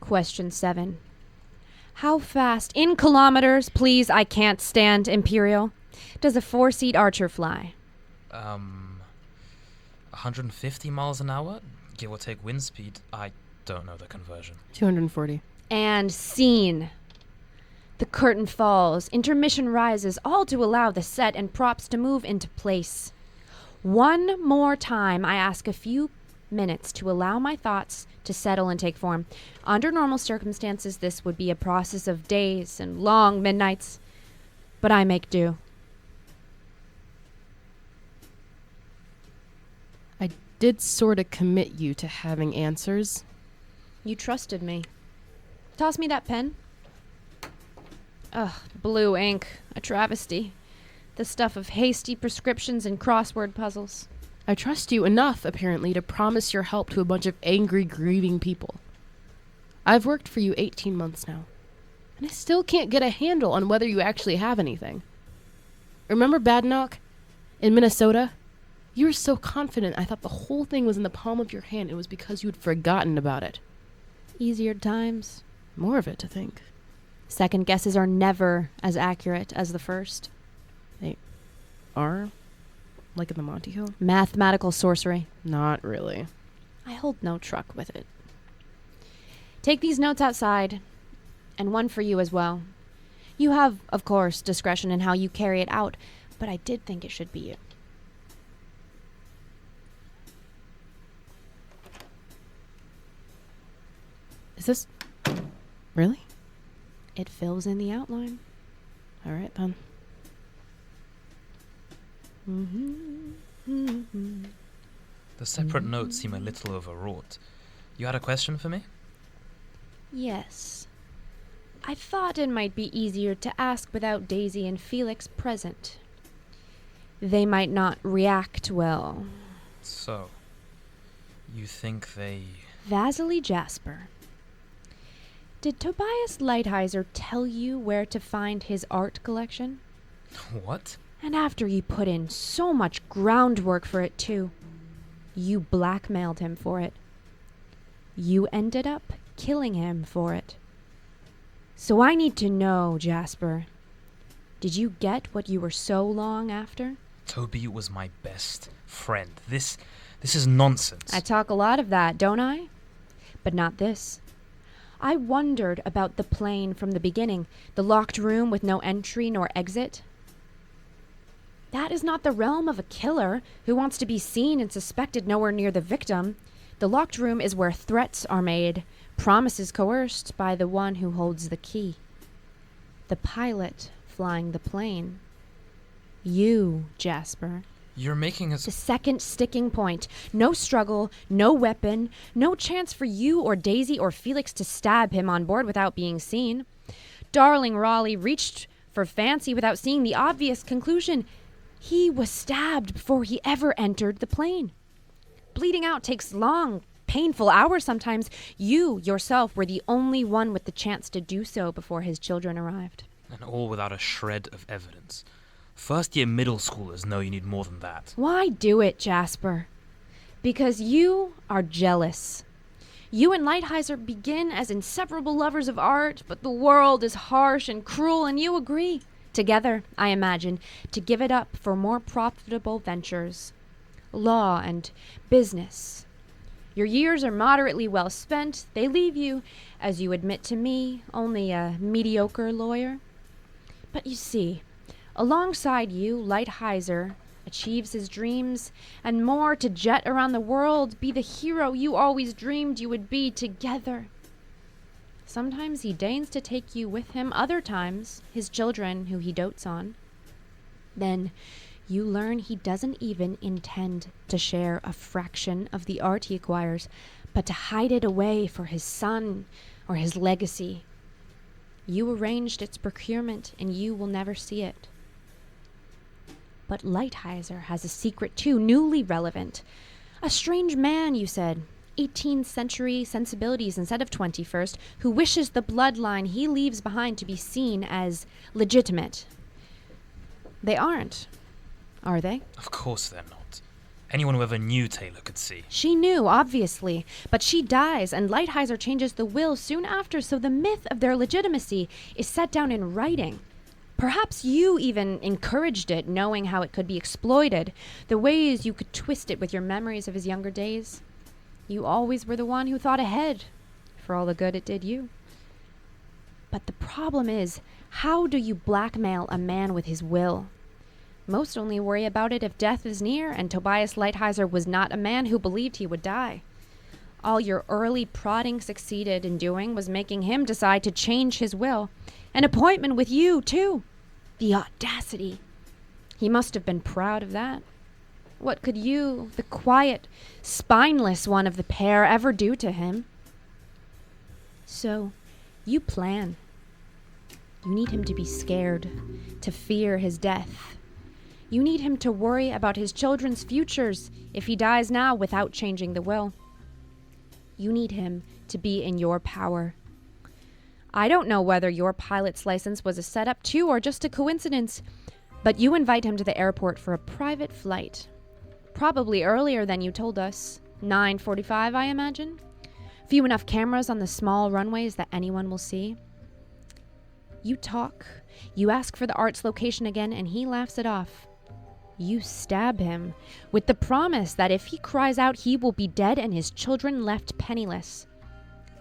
Question 7. How fast, in kilometers, please, I can't stand Imperial, does a 4-seat archer fly?
150 miles an hour, give or take wind speed. I don't know the conversion.
240.
And scene. The curtain falls, intermission rises, all to allow the set and props to move into place. One more time, I ask a few minutes to allow my thoughts to settle and take form. Under normal circumstances, this would be a process of days and long midnights, but I make do.
I did sort of commit you to having answers.
You trusted me. Toss me that pen. Ugh, blue ink, a travesty. The stuff of hasty prescriptions and crossword puzzles.
I trust you enough, apparently, to promise your help to a bunch of angry, grieving people. I've worked for you 18 months now, and I still can't get a handle on whether you actually have anything. Remember Badenoch in Minnesota? You were so confident I thought the whole thing was in the palm of your hand. It was because you had forgotten about it.
Easier times.
More of it, to think.
Second guesses are never as accurate as the first.
They are? Like in the Monty Hill?
Mathematical sorcery.
Not really.
I hold no truck with it. Take these notes outside, and one for you as well. You have, of course, discretion in how you carry it out, but I did think it should be you.
Is this... Really?
It fills in the outline.
All right, then.
The separate notes seem a little overwrought. You had a question for me?
Yes. I thought it might be easier to ask without Daisy and Felix present. They might not react well.
So, you think they...
Vasily Jasper. Did Tobias Lighthizer tell you where to find his art collection?
What?
And after you put in so much groundwork for it, too. You blackmailed him for it. You ended up killing him for it. So I need to know, Jasper. Did you get what you were so long after?
Toby was my best friend. This is nonsense.
I talk a lot of that, don't I? But not this. I wondered about the plane from the beginning, the locked room with no entry nor exit. That is not the realm of a killer who wants to be seen and suspected nowhere near the victim. The locked room is where threats are made, promises coerced by the one who holds the key. The pilot flying the plane. You, Jasper.
You're making us...
The second sticking point. No struggle, no weapon, no chance for you or Daisy or Felix to stab him on board without being seen. Darling Raleigh reached for fancy without seeing the obvious conclusion. He was stabbed before he ever entered the plane. Bleeding out takes long, painful hours sometimes. You, yourself, were the only one with the chance to do so before his children arrived.
And all without a shred of evidence. First-year middle schoolers know you need more than that.
Why do it, Jasper? Because you are jealous. You and Lighthizer begin as inseparable lovers of art, but the world is harsh and cruel, and you agree. Together, I imagine, to give it up for more profitable ventures. Law and business. Your years are moderately well spent. They leave you, as you admit to me, only a mediocre lawyer. But you see, alongside you, Lighthizer achieves his dreams, and more to jet around the world, be the hero you always dreamed you would be together. Sometimes he deigns to take you with him, other times, his children who he dotes on. Then you learn he doesn't even intend to share a fraction of the art he acquires, but to hide it away for his son or his legacy. You arranged its procurement, and you will never see it. But Lighthizer has a secret too, newly relevant. A strange man, you said. 18th century sensibilities instead of 21st, who wishes the bloodline he leaves behind to be seen as legitimate. They aren't, are they?
Of course they're not. Anyone who ever knew Taylor could see.
She knew, obviously, but she dies, and Lighthizer changes the will soon after, so the myth of their legitimacy is set down in writing. Perhaps you even encouraged it, knowing how it could be exploited, the ways you could twist it with your memories of his younger days. You always were the one who thought ahead, for all the good it did you. But the problem is, how do you blackmail a man with his will? Most only worry about it if death is near, and Tobias Lighthizer was not a man who believed he would die. All your early prodding succeeded in doing was making him decide to change his will. An appointment with you, too. The audacity. He must have been proud of that. What could you, the quiet, spineless one of the pair, ever do to him? So, you plan. You need him to be scared, to fear his death. You need him to worry about his children's futures if he dies now without changing the will. You need him to be in your power. I don't know whether your pilot's license was a setup too or just a coincidence, but you invite him to the airport for a private flight. Probably earlier than you told us. 9:45, I imagine. Few enough cameras on the small runways that anyone will see. You talk, you ask for the art's location again, and he laughs it off. You stab him, with the promise that if he cries out, he will be dead and his children left penniless.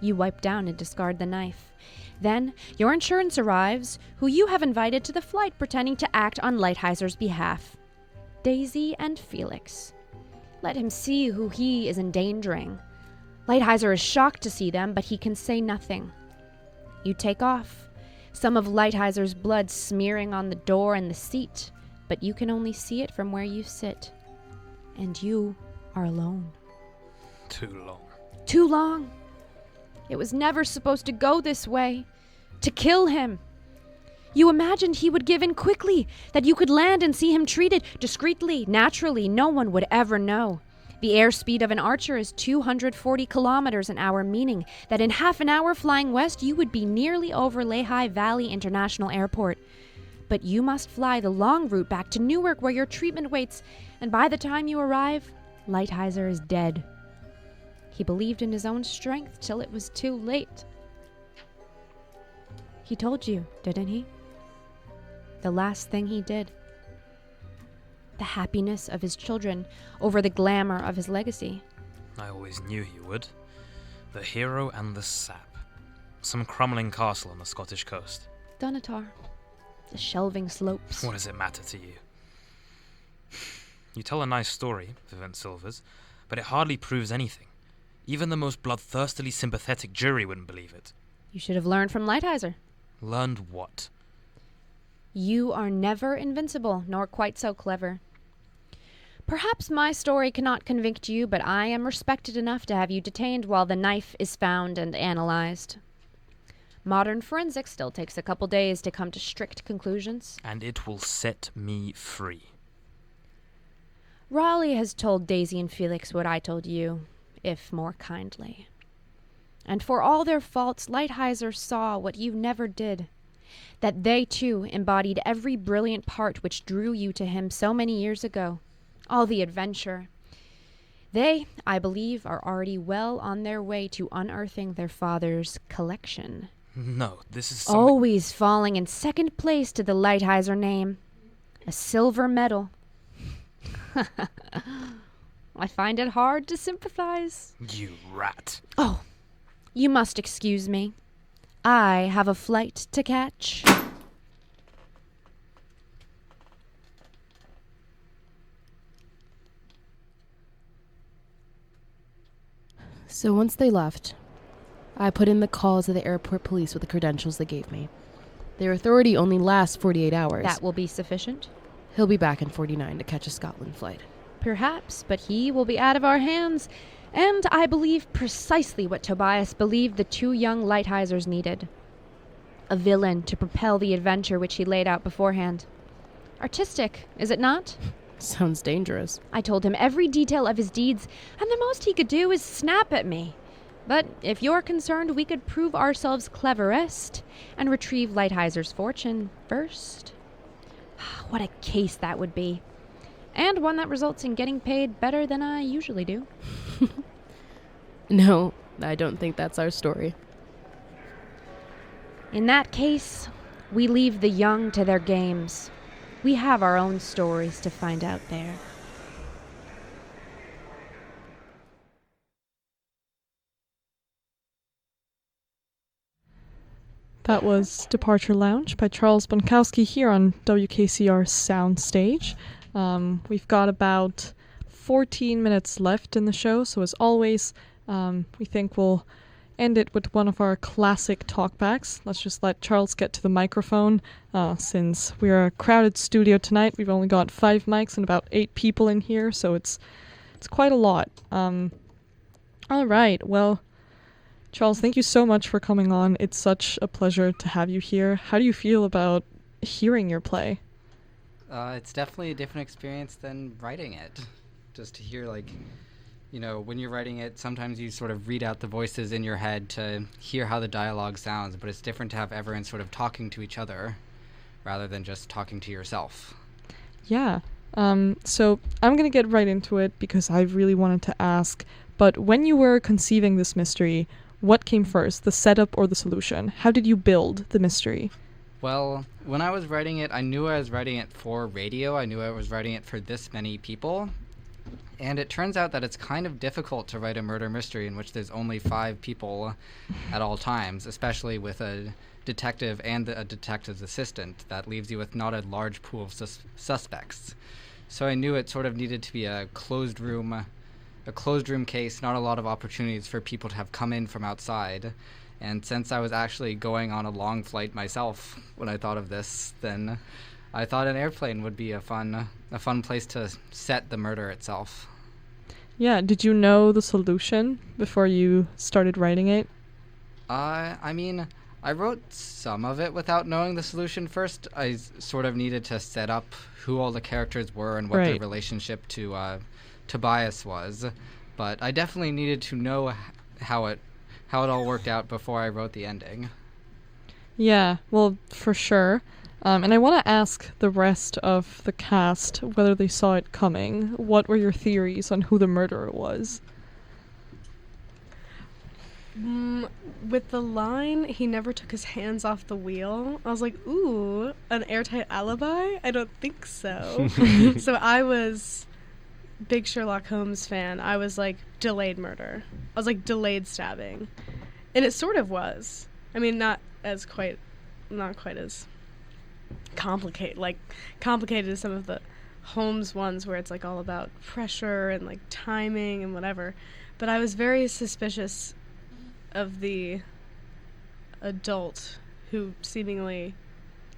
You wipe down and discard the knife. Then, your insurance arrives, who you have invited to the flight pretending to act on Lighthizer's behalf. Daisy and Felix. Let him see who he is endangering. Lighthizer is shocked to see them, but he can say nothing. You take off, some of Lighthizer's blood smearing on the door and the seat, but you can only see it from where you sit. And you are alone.
Too long.
Too long. It was never supposed to go this way. To kill him. You imagined he would give in quickly, that you could land and see him treated discreetly, naturally. No one would ever know. The airspeed of an archer is 240 kilometers an hour, meaning that in half an hour flying west, you would be nearly over Lehigh Valley International Airport. But you must fly the long route back to Newark where your treatment waits, and by the time you arrive, Lighthizer is dead. He believed in his own strength till it was too late. He told you, didn't he? The last thing he did. The happiness of his children over the glamour of his legacy.
I always knew he would. The hero and the sap. Some crumbling castle on the Scottish coast.
Dunatar. The shelving slopes.
What does it matter to you? You tell a nice story, Vivint Silvers, but it hardly proves anything. Even the most bloodthirstily sympathetic jury wouldn't believe it.
You should have learned from Lighthizer.
Learned what?
You are never invincible, nor quite so clever. Perhaps my story cannot convict you, but I am respected enough to have you detained while the knife is found and analyzed. Modern forensics still takes a couple days to come to strict conclusions.
And it will set me free.
Raleigh has told Daisy and Felix what I told you, if more kindly. And for all their faults, Lighthizer saw what you never did. That they, too, embodied every brilliant part which drew you to him so many years ago. All the adventure. They, I believe, are already well on their way to unearthing their father's collection.
No, this is something...
Always falling in second place to the Lighthizer name. A silver medal. I find it hard to sympathize.
You rat.
Oh, you must excuse me. I have a flight to catch.
So once they left, I put in the call to the airport police with the credentials they gave me. Their authority only lasts 48 hours.
That will be sufficient?
He'll be back in 49 to catch a Scotland flight.
Perhaps, but he will be out of our hands. And I believe precisely what Tobias believed the two young Lighthizers needed. A villain to propel the adventure which he laid out beforehand. Artistic, is it not?
Sounds dangerous.
I told him every detail of his deeds, and the most he could do is snap at me. But if you're concerned, we could prove ourselves cleverest and retrieve Lighthizer fortune first. What a case that would be. And one that results in getting paid better than I usually do.
No, I don't think that's our story.
In that case, we leave the young to their games. We have our own stories to find out there.
That was Departure Lounge by Charles Bonkowski here on WKCR SoundStage. We've got about 14 minutes left in the show, so as always, we think we'll end it with one of our classic talkbacks. Let's just let Charles get to the microphone. Since we're a crowded studio tonight, we've only got 5 mics and about 8 people in here, so it's quite a lot. All right, well, Charles, thank you so much for coming on. It's such a pleasure to have you here. How do you feel about hearing your play?
It's definitely a different experience than writing it. Just to hear, like, you know, when you're writing it, sometimes you sort of read out the voices in your head to hear how the dialogue sounds, but it's different to have everyone sort of talking to each other rather than just talking to yourself.
Yeah. So I'm going to get right into it because I really wanted to ask, but when you were conceiving this mystery, what came first, the setup or the solution? How did you build the mystery?
Well, when I was writing it, I knew I was writing it for radio. I knew I was writing it for this many people. And it turns out that it's kind of difficult to write a murder mystery in which there's only 5 people at all times, especially with a detective and a detective's assistant. That leaves you with not a large pool of suspects. So I knew it sort of needed to be a closed room case, not a lot of opportunities for people to have come in from outside. And since I was actually going on a long flight myself when I thought of this, then I thought an airplane would be a fun place to set the murder itself.
Yeah, did you know the solution before you started writing it?
I mean, I wrote some of it without knowing the solution first. I sort of needed to set up who all the characters were and what their relationship to Tobias was, but I definitely needed to know how it all worked out before I wrote the ending.
Yeah, well, for sure. And I want to ask the rest of the cast whether they saw it coming. What were your theories on who the murderer was?
With the line, he never took his hands off the wheel, I was like, ooh, an airtight alibi? I don't think so. So I was big Sherlock Holmes fan. I was like, delayed murder. I was like, delayed stabbing. And it sort of was. I mean, not quite as complicated as some of the Holmes ones where it's like all about pressure and like timing and whatever. But I was very suspicious of the adult who seemingly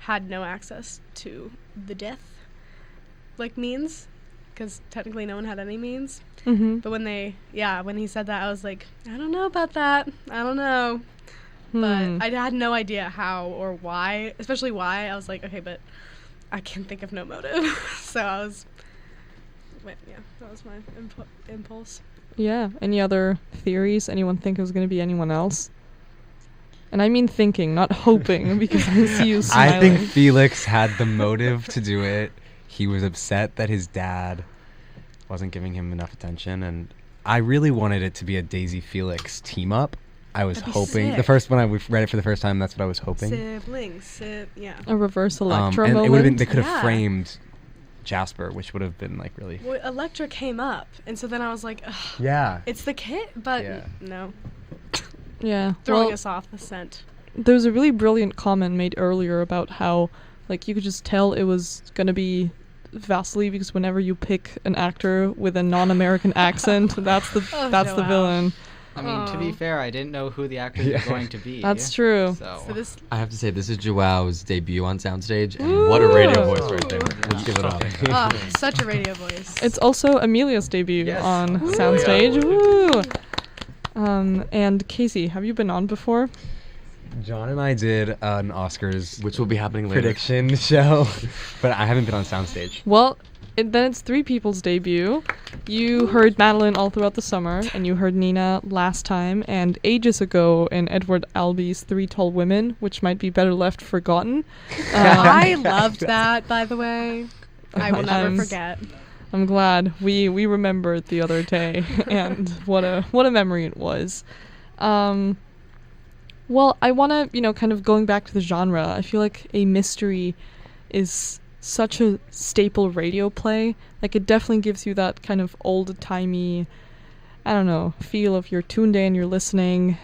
had no access to the death means, because technically no one had any means.
Mm-hmm.
But when he said that, I was like, I don't know about that. I don't know. But I had no idea how or why, especially why. I was like, okay, but I can think of no motive. So that was my impulse.
Yeah. Any other theories? Anyone think it was going to be anyone else? And I mean thinking, not hoping, because I see you smiling.
I think Felix had the motive to do it. He was upset that his dad wasn't giving him enough attention, and I really wanted it to be a Daisy Felix team up. I was hoping
sick.
The first when I read it for the first time, that's what I was hoping.
Siblings, yeah.
A reverse Electra
and
moment.
it would have been, they could have
Yeah.
framed Jasper, which would have been like really.
Well, Electra came up, and so then I was like, ugh,
Yeah.
it's the kid, but
Yeah.
no,
Yeah.
throwing
Well,
us off the scent.
there was a really brilliant comment made earlier about how, like, you could just tell it was going to be Vasily because whenever you pick an actor with a non-American accent, that's the
Joao.
villain.
I mean, to be fair, I didn't know who the actors were going to be.
That's true.
So
this
I have to say, this is Joao's debut on SoundStage, and what a radio voice right there. Let's give it up.
such a radio voice.
It's also Amelia's debut
Yes.
on SoundStage. Woo! And Casey, have you been on before?
John and I did an Oscars
Which will be happening later.
prediction show, but I haven't been on SoundStage.
Well, then it's three people's debut. You heard Madeline all throughout the summer, and you heard Nina last time, and ages ago in Edward Albee's Three Tall Women, which might be better left forgotten.
I loved that, by the way. I will never
I'm-
forget.
I'm glad we remembered the other day, and what a memory it was. Well, I want to, kind of going back to the genre, I feel like a mystery is such a staple radio play. Like, it definitely gives you that kind of old-timey, I don't know, feel of you're tuned in, you're listening,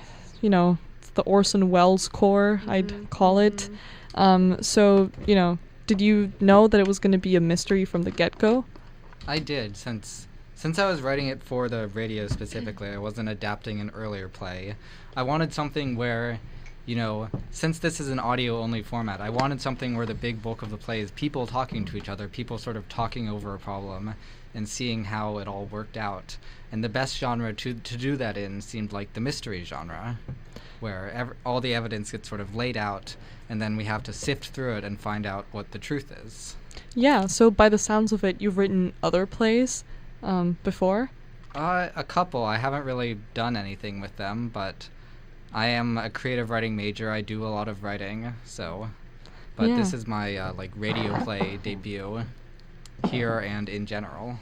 it's the Orson Welles core, I'd call it. So, did you know that it was going to be a mystery from the get-go?
I did, since I was writing it for the radio specifically. I wasn't adapting an earlier play. I wanted something where, since this is an audio-only format, I wanted something where the big bulk of the play is people talking to each other, people sort of talking over a problem and seeing how it all worked out. And the best genre to do that in seemed like the mystery genre, where all the evidence gets sort of laid out, and then we have to sift through it and find out what the truth is.
Yeah, so by the sounds of it, you've written other plays before?
A couple. I haven't really done anything with them, but I am a creative writing major. I do a lot of writing, so. But this is my radio play debut here and in general.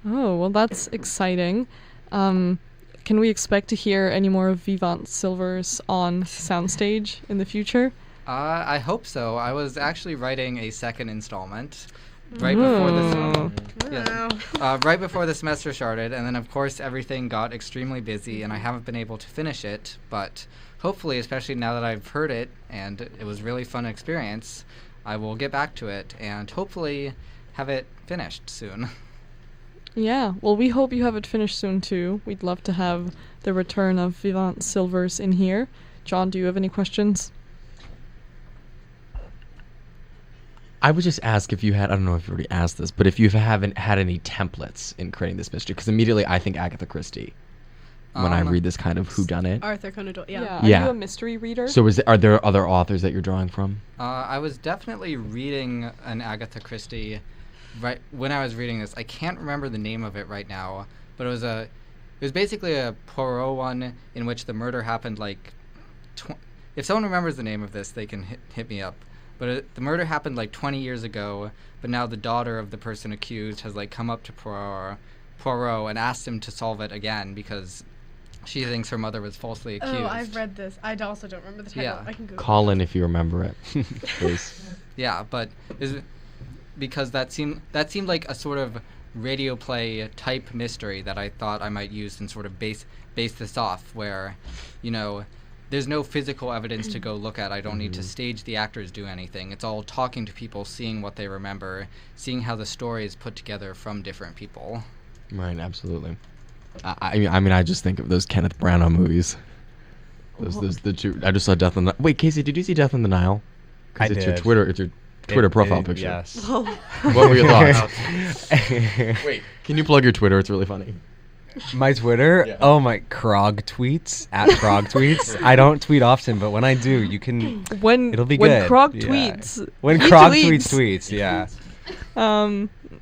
Oh, well, that's exciting. Can we expect to hear any more of Vivant Silvers on SoundStage in the future?
I hope so. I was actually writing a second installment right before right before the semester started, and then of course everything got extremely busy, and I haven't been able to finish it. But hopefully, especially now that I've heard it and it was a really fun experience, I will get back to it and hopefully have it finished soon.
Yeah, well, we hope you have it finished soon too. We'd love to have the return of Vivant Silvers in here. John, do you have any questions?
I would just ask if you had, I don't know if you already asked this, but if you haven't had any templates in creating this mystery, because immediately I think Agatha Christie when I read this kind of whodunit.
Arthur Conan Doyle, yeah.
Are
Yeah.
you a mystery reader?
So are there other authors that you're drawing from?
I was definitely reading an Agatha Christie right when I was reading this. I can't remember the name of it right now, but it was basically a Poirot one in which the murder happened if someone remembers the name of this, they can hit me up. But the murder happened 20 years ago, but now the daughter of the person accused has come up to Poirot and asked him to solve it again because she thinks her mother was falsely accused.
Oh, I've read this. I also don't remember the title.
Yeah.
I can Google
Call in if you remember it, please.
Yeah, but because that seemed like a sort of radio play type mystery that I thought I might use and sort of base this off, where, there's no physical evidence to go look at. I don't need to stage the actors do anything. It's all talking to people, seeing what they remember, seeing how the story is put together from different people.
Right, absolutely. I just think of those Kenneth Branagh movies. Those the two. I just saw Death on the. Wait, Casey, did you see Death on the Nile? 'Cause
I
it's
did.
your Twitter. It's your Twitter profile picture.
Yes.
What were your thoughts? Wait, can you plug your Twitter? It's really funny.
My Twitter?
Yeah.
Oh my, Krog tweets, @KrogTweets. I don't tweet often, but when I do, you can, it'll be
when
good.
Krog
Yeah.
tweets.
When
he
Krog
tweets.
tweets, yeah.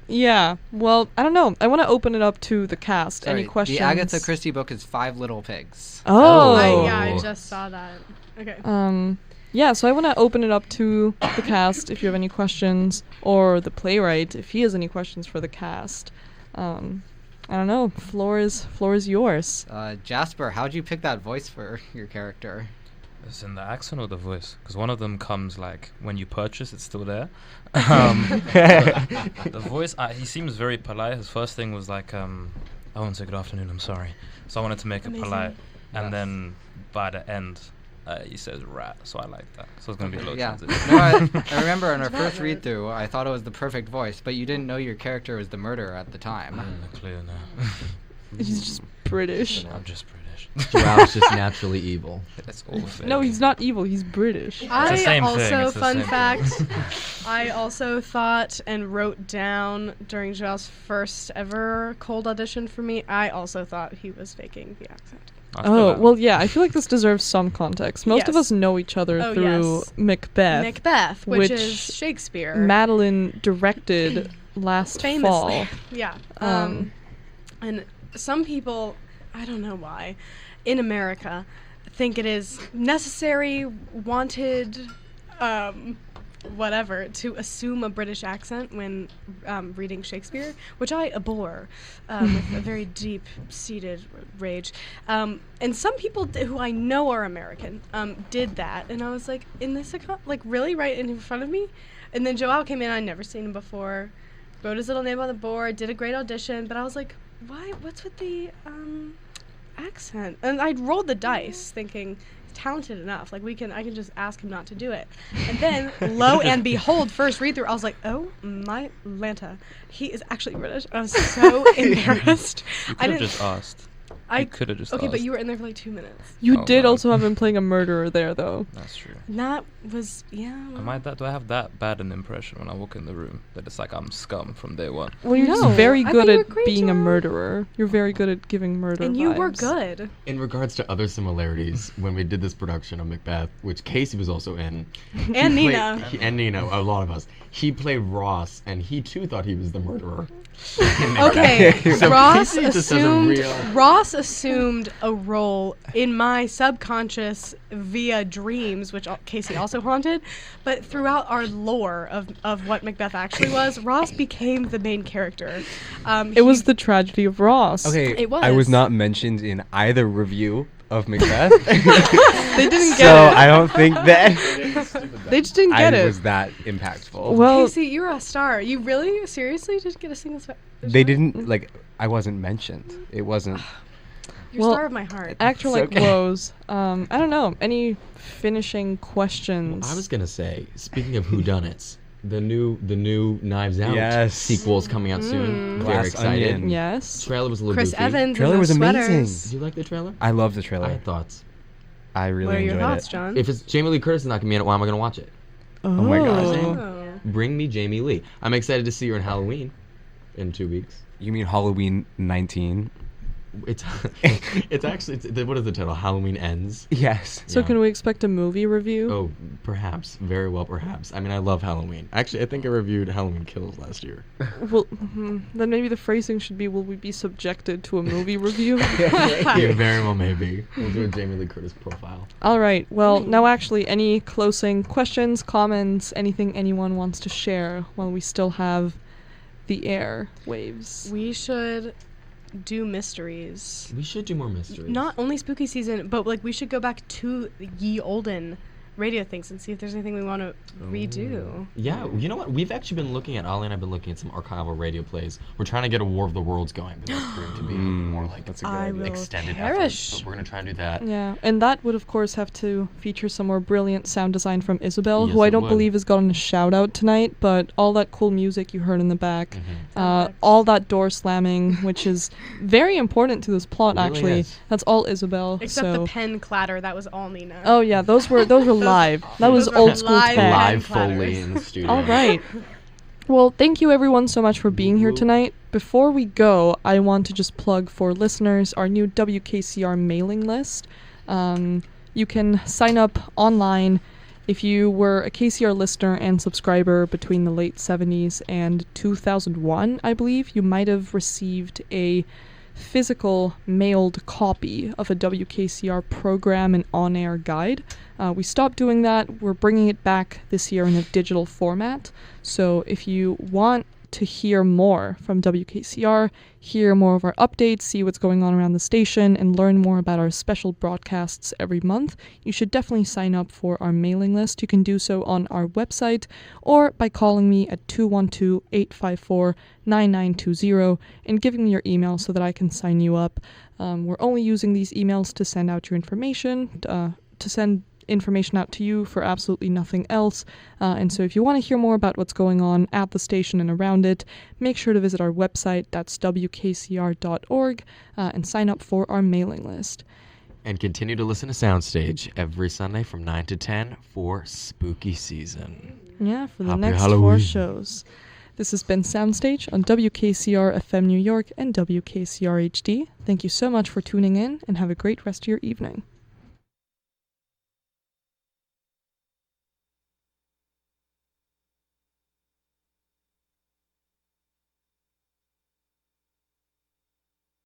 Yeah. Well, I don't know. I want to open it up to the cast.
Sorry,
Any questions?
The Agatha Christie book is 5 Little Pigs.
Oh.
I just saw that. Okay.
Yeah, so I want to open it up to the cast if you have any questions, or the playwright if he has any questions for the cast. I don't know. Floor is yours.
Jasper, how'd you pick that voice for your character?
It's in the accent or the voice? Because one of them comes when you purchase, it's still there. The voice, he seems very polite. His first thing was I won't say good afternoon, I'm sorry. So I wanted to make it polite. And then by the end, he says rat, so I like that. So it's going to be a little transition.
No, I remember on our first read-through, I thought it was the perfect voice, but you didn't know your character was the murderer at the time.
Clear now.
He's just British.
I'm just British. British.
Joao's just naturally evil.
That's all fake.
No, he's not evil. He's British.
the
I
same thing,
also,
it's the
fun
same
fact, I also thought and wrote down during Joel's first ever cold audition for me, I also thought he was faking the accent.
Oh, well, yeah, I feel like this deserves some context. Most of
Yes.
us know each other
Oh,
through
yes.
Macbeth.
Macbeth, which
which
is Shakespeare.
Madeline directed last
Famously.
fall.
Yeah.
Um,
And some people, I don't know why, in America, think it is necessary, wanted, whatever, to assume a British accent when reading Shakespeare, which I abhor with a very deep-seated rage. And some people who I know are American did that, and I was like, in this like really right in front of me. And then Joel came in. I'd never seen him before. Wrote his little name on the board. Did a great audition, but I was like, why? What's with the accent? And I rolled the dice, thinking talented enough. Like I can just ask him not to do it. And then, lo and behold, first read through, I was like, oh my Lanta, he is actually British. I was so embarrassed.
You
I
could have
didn't.
just asked.
I
You could have just
okay,
asked.
but you were in there for like 2 minutes.
You
Oh,
did
wow.
also have him playing a murderer there, though.
That's true.
And that was
Do I have that bad an impression when I walk in the room that it's like I'm scum from day one?
Well, you're
No,
just very
I
good
thought you
at
were great,
being a
Joel.
murderer. You're very good at giving murder
And you were
vibes.
good.
In regards to other similarities, when we did this production of Macbeth, which Casey was also in,
And
he
Nina.
and Nina, a lot of us, he played Ross, and he too thought he was the murderer.
Okay,
So
Ross
Casey just has a
assumed a role in my subconscious via dreams, which Casey also haunted. But throughout our lore of what Macbeth actually was, Ross became the main character.
It was the tragedy of Ross.
Okay,
It
I was
was.
not mentioned in either review of Macbeth,
They didn't
so
get it.
I don't think that
They just didn't
I
get it.
was that impactful.
Well,
Casey, you're a star. You really, seriously, did get a single star?
They didn't I wasn't mentioned. It wasn't.
You're
Well,
star of my heart.
actor
It's
like
okay.
woes. I don't know. Any finishing questions?
I was gonna say, speaking of whodunits, the new Knives Out
Yes.
sequel's coming out soon. Very
Glass
excited.
Onion.
Yes.
Trailer was a little
Chris
goofy.
Evans
Trailer
in
was
those
amazing.
sweaters.
Did you like the trailer?
I love the
I
trailer.
had thoughts.
I really
What are your
enjoyed
thoughts,
it.
John?
If it's Jamie Lee Curtis not gonna be in it, why am I gonna watch it?
Oh
my gosh.
Oh.
Bring me Jamie Lee. I'm excited to see her in Halloween in 2 weeks.
You mean Halloween 19?
It's what is the title? Halloween Ends.
Yes.
So
Yeah.
can we expect a movie review?
Oh, perhaps. Very well, perhaps. I mean, I love Halloween. Actually, I think I reviewed Halloween Kills last year.
Well, then maybe the phrasing should be, will we be subjected to a movie review?
You very well may be. We'll do a Jamie Lee Curtis profile.
All right. Well, now actually, any closing questions, comments, anything anyone wants to share while we still have the air waves?
We should do mysteries.
We should do more mysteries.
Not only spooky season, but like we should go back to ye olden radio things and see if there's anything we want to redo.
Yeah, you know what? We've actually been looking at, Ollie and I've been looking at some archival radio plays. We're trying to get a War of the Worlds going, but that's proved to be more like
That's a good
I
idea.
will
extended
perish.
effort. But we're going to try and do that.
Yeah, and that would of course have to feature some more brilliant sound design from Isabel, who
Yes,
I
it
don't
would.
believe has gotten a shout out tonight, but all that cool music you heard in the back,
Mm-hmm.
all that door slamming, which is very important to this plot
It really
actually.
is.
That's all Isabel.
Except
so.
the pen clatter, that was all Nina.
Oh yeah, those were live. That was
Those were
old school
live
tech.
pen
Live
clatters.
Foley in the studio.
All right. Well, thank you everyone so much for being here tonight. Before we go, I want to just plug for listeners our new WKCR mailing list. You can sign up online if you were a KCR listener and subscriber between the late 70s and 2001, I believe. You might have received a physical mailed copy of a WKCR program and on-air guide. We stopped doing that. We're bringing it back this year in a digital format. So if you want to hear more from WKCR, hear more of our updates, see what's going on around the station, and learn more about our special broadcasts every month, you should definitely sign up for our mailing list. You can do so on our website or by calling me at 212-854-9920 and giving me your email so that I can sign you up. We're only using these emails to send out your information, to send information out to you for absolutely nothing else. And so if you want to hear more about what's going on at the station and around it, make sure to visit our website, that's WKCR.org, and sign up for our mailing list.
And continue to listen to SoundStage every Sunday from 9 to 10 for spooky season.
Yeah, for the
Happy
next
Halloween.
4 shows. This has been SoundStage on WKCR FM New York and WKCR HD. Thank you so much for tuning in, and have a great rest of your evening.